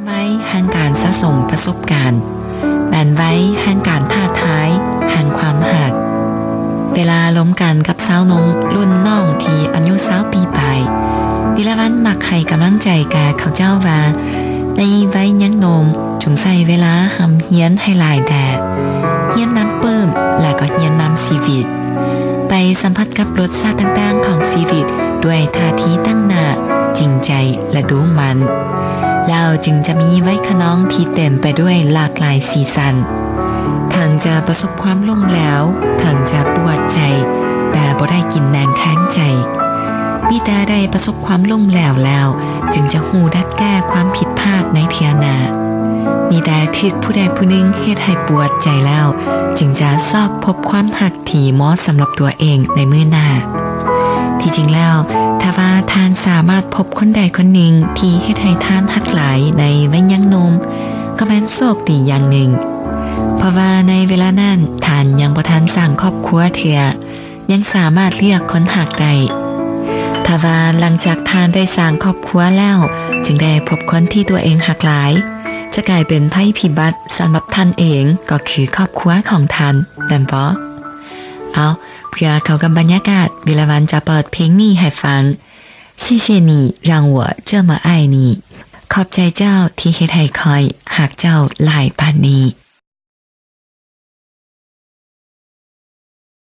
ไว้แห่งการสะสมประสบการณ์แบนไว้แห่งการท้าทายแห่งความหักเวลาล้มกันกับสาวนมรุ่นน้องที่อายุ20 ปีไปวิลาวันมักให้กำลังใจแก่เขาเจ้าว่าในไว้ยังนมจงใส่เวลาหำเฮียนให้หลายแดดเฮียนน้ำเปิ้มและก็เฮียนน้ำชีวิตไปสัมผัสกับรสชาติต่างๆของชีวิตด้วยท่าทีตั้งหน้าจริงใจและดูมันแล้วจึงจะมีไว้ขน้องที่เต็มไปด้วยหลากหลายสีสันทั้งจะประสบความล้มเหลวทั้งจะปวดใจแต่บ่ได้กินแนงแข้งใจมีแต่ได้ประสบความล้มเหลวแล้วจึงจะหูดัดแก้ความผิดพลาดในเทียนามีแต่ทิศผู้ใดผู้หนึ่งเฮ็ดให้ปวดใจแล้วจึงจะซอกพบความหักที่เหมาะสำหรับตัวเองในมื้อหน้าที่จริงแล้วถ้าว่าท่านสามารถพบคนใดคนหนึ่งที่เฮ็ดให้ท่านหักหลายในวัยยังหนุ่มก็แม่นโชคดีอย่างหนึ่งเพราะว่าในเวลานั้นท่านยังบ่ทันสร้างครอบครัวเถื่อยังสามารถเลือกคนหักได้ถ้าว่าหลังจากท่านได้สร้างครอบครัวแล้วจึงได้พบคนที่ตัวเองหักหลายจะกลายเป็นภัยพิบัติสำหรับท่านเองก็คือครอบครัวของท่านแม่นบ่เอาเพื่อเข้ากับบรรยากาศวิลาวันจะเปิดเพลงนี้ให้ฟัง谢谢你让我这么爱你ขอบใจเจ้าที่เฮ็ดให้คอยหักเจ้าหลายปานนี้